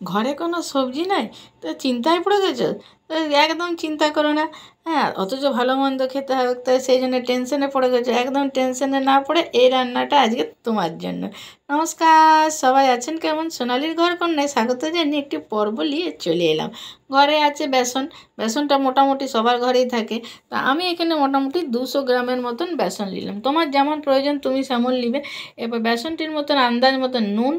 ঘরে কোনো সবজি নাই, তো চিন্তায় পড়ে গেছো? তো একদম চিন্তা করো না। হ্যাঁ, অথচ ভালো মন্দ খেতে হবে, তো সেই জন্য টেনশনে পড়ে গেছো। একদম টেনশনে না পড়ে এই রান্নাটা আজকে তোমার জন্য। নমস্কার, সবাই আছেন কেমন? সোনালির ঘর কন্যায় স্বাগত জানিয়ে একটি পর্ব নিয়ে চলে এলাম। ঘরে আছে বেসন। বেসনটা মোটামুটি সবার ঘরেই থাকে। তা আমি এখানে মোটামুটি 200 গ্রামের মতন বেসন নিলাম। তোমার যেমন প্রয়োজন তুমি সেমন নিবে। এবার বেসনটির মতন আন্দাজ মতন নুন,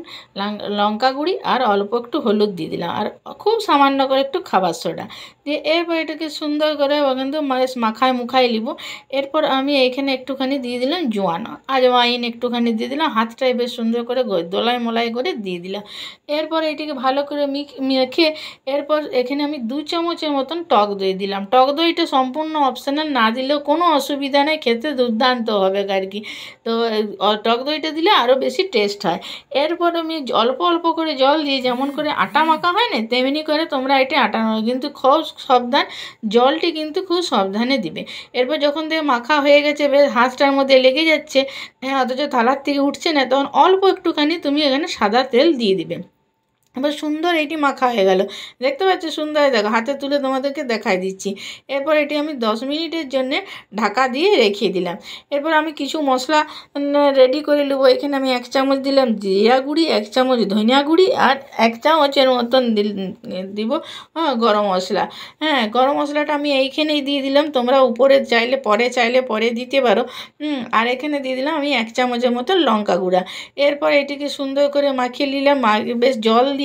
লঙ্কা গুঁড়ি আর অল্প একটু হলুদ দিয়ে দিলাম, আর খুব সামান্য করে একটু খাবার সোডা দিয়ে এরপর এটাকে সুন্দর করে কিন্তু মাখায় মুখায় নিব। এরপর আমি এইখানে একটুখানি দিয়ে দিলাম জোয়ান, আজওয়াইন একটুখানি দিয়ে দিলাম, হাতটায় বেশ সুন্দর করে দোলাই মোলাই করে দিয়ে দিলাম। এরপর এটিকে ভালো করে মেখে এরপর এখানে আমি 2 চামচের মতন টক দই দিলাম। টক দইটা সম্পূর্ণ অপশনাল, না দিলেও কোনো অসুবিধা নেই, খেতে দুর্দান্ত হবে আর কি। তো টক দইটা দিলে আরও বেশি টেস্ট হয়। এরপর আমি অল্প অল্প করে জল দিয়ে, যেমন করে আটা মাখা হয় না, তেমনি করে তোমরা এটি আটা কিন্তু খুব সাবধান, জলটি কিন্তু খুব সাবধানে দিবে। এরপর যখন দিয়ে মাখা হয়ে গেছে, বেশ হাতটার মধ্যে লেগে যাচ্ছে, হ্যাঁ, অথচ থালার থেকে উঠছে না, তখন অল্প একটুখানি তুমি এখানে সাদা তেল দিয়ে দিবে। এবার সুন্দর এটি মাখা হয়ে গেল, দেখতে পাচ্ছ সুন্দর, দেখো হাতে তুলে তোমাদেরকে দেখাই দিচ্ছি। এরপর এটি আমি 10 মিনিটের জন্যে ঢাকা দিয়ে রেখে দিলাম। এরপর আমি কিছু মশলা রেডি করে নেবো। এখানে আমি 1 চামচ দিলাম জিরা গুঁড়ি, 1 চামচ ধনিয়া গুঁড়ি, আর 1 চামচের মতন দিব গরম মশলা। হ্যাঁ, গরম মশলাটা আমি এইখানেই দিয়ে দিলাম, তোমরা উপরে চাইলে পরে দিতে পারো। আর এখানে দিয়ে দিলাম আমি 1 চামচের মতো লঙ্কা গুঁড়া। এরপর এটিকে সুন্দর করে মাখিয়ে নিলাম, বেশ জল দিয়ে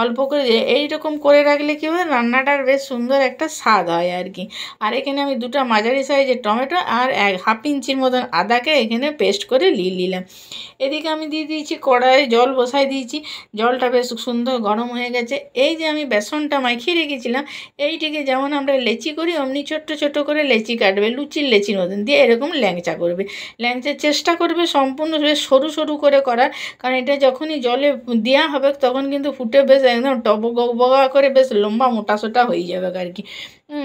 অল্প করে এইরকম করে রাখলে কী হবে, রান্নাটার বেশ সুন্দর একটা স্বাদ হয় আর কি। আর এখানে আমি 2টা মাঝারি সাইজের টমেটো আর 1/2 ইঞ্চির মতন আদাকে এখানে পেস্ট করে নিলাম। এদিকে আমি দিয়ে দিয়েছি কড়াইয়ে জল বসাই দিয়েছি, জলটা বেশ সুন্দর গরম হয়ে গেছে। এই যে আমি বেসনটা মাখিয়ে রেখেছিলাম, এইটিকে যেমন আমরা লেচি করি অমনি ছোট্ট ছোট্ট করে লেচি কাটবে, লুচির লেচির মতন দিয়ে এরকম ল্যাংচা করবে। ল্যাংচার চেষ্টা করবে সম্পূর্ণ বেশ সরু সরু করে করার, কারণ এটা যখনই জলে দেওয়া হবে তখন কিন্তু ফুটে বেশ একদম টবগা করে বেশ লম্বা মোটা সোটা হয়ে যাবে আর কি।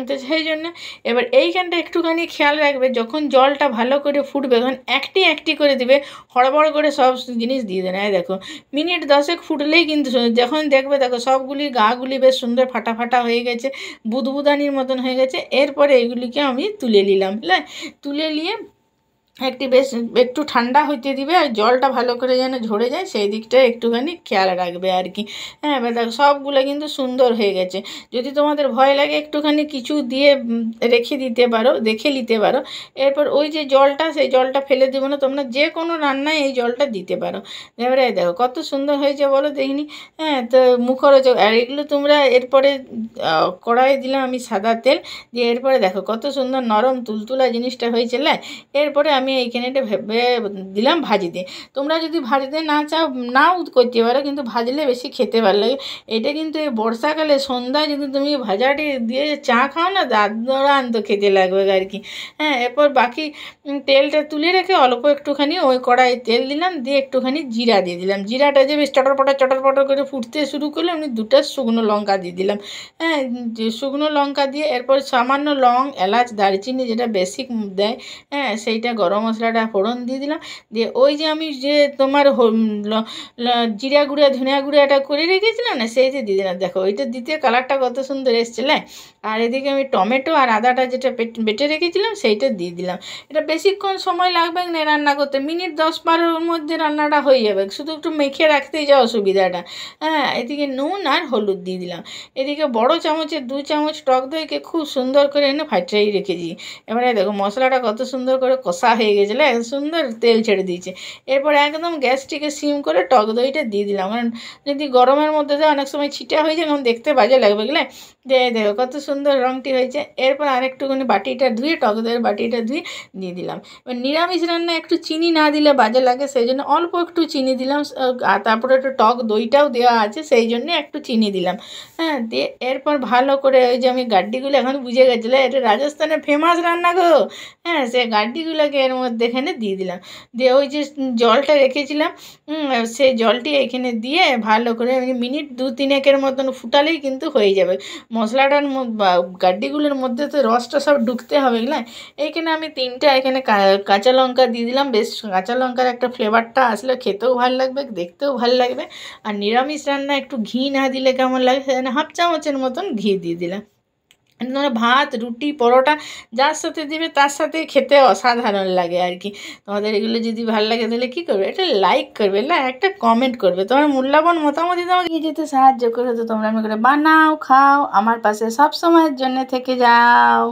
তো সেই জন্য এবার এইখানটা একটুখানি খেয়াল রাখবে, যখন জলটা ভালো করে ফুটবে তখন একটি একটি করে দিবে, হড়বড় করে সব জিনিস দিয়ে দেবে। এই দেখো মিনিট 10 ফুটলেই কিন্তু যখন দেখবে, দেখো সবগুলি গাগুলি বেশ সুন্দর ফাটা ফাটা হয়ে গেছে, বুদবুদানির মতন হয়ে গেছে। এরপরে এইগুলিকে আমি তুলে নিলাম, বুঝলে, তুলে নিয়ে বেশ একটু ঠান্ডা হইতে দিবে, আর জলটা ভালো করে যেন ঝরে যায় সেই দিকটা একটুখানি খেয়াল রাখবে আর কি। হ্যাঁ, এবার দেখো সবগুলো কিন্তু সুন্দর হয়ে গেছে। যদি তোমাদের ভয় লাগে একটুখানি কিছু দিয়ে রেখে দিতে পারো, দেখে নিতে পারো। এরপর ওই যে জলটা, সেই জলটা ফেলে দেবো না, তোমরা যে কোনো রান্নায় এই জলটা দিতে পারো। এবারে দেখো কত সুন্দর হয়েছে বলো দেখিনি। হ্যাঁ, তো মুখরোচক। আর এগুলো তোমরা এরপরে কড়াইয়ে দিলাম আমি সাদা তেল দিয়ে, এরপরে দেখো কত সুন্দর নরম তুলতুলা জিনিসটা হয়েছে। এরপরে আমি এইখানে এটা ভেবে দিলাম ভাজিতে। তোমরা যদি ভাজিতে না চাও নাও করতে পারো, কিন্তু ভাজলে বেশি খেতে ভালো লাগে। এটা কিন্তু এই বর্ষাকালে সন্ধ্যায় যদি তুমি ভাজাটি দিয়ে চা খাও না, দুর্দান্ত খেতে লাগবে আর কি। হ্যাঁ, এরপর বাকি তেলটা তুলে রেখে অল্প একটুখানি ওই কড়াইয়ে তেল দিলাম, দিয়ে একটুখানি জিরা দিয়ে দিলাম। জিরাটা যে বেশ চটর পটর করে ফুটতে শুরু করলে আমি 2টা শুকনো লঙ্কা দিয়ে দিলাম। হ্যাঁ, শুকনো লঙ্কা দিয়ে এরপর সামান্য লং, এলাচ, দারচিনি যেটা বেসিক দেয়, হ্যাঁ, সেইটা গরম মশলাটা ফোড়ন দিয়ে দিলাম। দিয়ে ওই যে আমি যে তোমার জিরা গুঁড়া ধনিয়া গুঁড়াটা করে রেখেছিলাম না, সেই যে দিয়ে দিলাম। দেখো ওইটা দিতে কালারটা কত সুন্দর এসেছিল। আর এদিকে আমি টমেটো আর আদাটা যেটা বেটে রেখেছিলাম সেইটা দিয়ে দিলাম। এটা বেশিক্ষণ সময় লাগবে না রান্না করতে, মিনিট 10-12-এর মধ্যে রান্নাটা হয়ে যাবে, শুধু একটু মেখে রাখতেই যাও অসুবিধাটা। হ্যাঁ, এদিকে নুন আর হলুদ দিয়ে দিলাম। এদিকে বড় চামচের 2 চামচ টক দইকে খুব সুন্দর করে এনে ফাটিয়ে রেখেছি। এবারে দেখো মশলাটা কত সুন্দর করে কষা হয়ে গেছিলো, সুন্দর তেল ছেড়ে দিয়েছে। এরপর একদম গ্যাসটিকে সিম করে টক দইটা দিয়ে দিলাম, কারণ যদি গরমের মধ্যে দেয় অনেক সময় ছিটা হয়ে যায়, কারণ দেখতে বাজে লাগবে, বুঝলে। দেখো কত সুন্দর রঙটি হয়েছে। এরপর আরেকটুখানি বাটিটা ধুয়ে, টক দইয়ের বাটিটা ধুয়ে দিয়ে দিলাম। এবার নিরামিষ রান্না একটু চিনি না দিলে বাজে লাগে, সেই জন্য অল্প একটু চিনি দিলাম। আর তারপরে একটু টক দইটাও দেওয়া আছে, সেই জন্যে একটু চিনি দিলাম। হ্যাঁ, দিয়ে এরপর ভালো করে ওই যে আমি গাড্ডিগুলো এখন বুঝে গেছিলো, এটা রাজস্থানের ফেমাস রান্না গো। হ্যাঁ, সে গাড্ডিগুলোকে এর মধ্যে এখানে দিয়ে দিলাম। দিয়ে ওই যে জলটা রেখেছিলাম সেই জলটি এখানে দিয়ে ভালো করে মিনিট 2-3 মতন ফুটালেই কিন্তু হয়ে যাবে। মশলাটার গাড্ডিগুলোর মধ্যে তো রসটা সব ঢুকতে হবে না। এইখানে আমি 3টা এখানে কাঁচা লঙ্কা দিয়ে দিলাম। বেশ কাঁচা লঙ্কার একটা ফ্লেভারটা আসলে খেতেও ভালো লাগবে, দেখতেও ভালো লাগবে। আর নিরামিষ রান্না একটু ঘি না দিলে কেমন লাগে, সেখানে 1/2 চামচের মতন ঘি দিয়ে দিলাম। তোমরা ভাত, রুটি, পরোটা যার সাথে দিবে তার সাথে খেতে অসাধারণ লাগে আর কি। তোমাদের এগুলো যদি ভালো লাগে তাহলে কী করবে, একটা লাইক করবে, না একটা কমেন্ট করবে, তোমার মূল্যবান মতামত দিতে আমাকে যেতে সাহায্য করে। তো তোমরা আমি করে বানাও, খাও, আমার পাশে সব সময়ের জন্য থেকে যাও।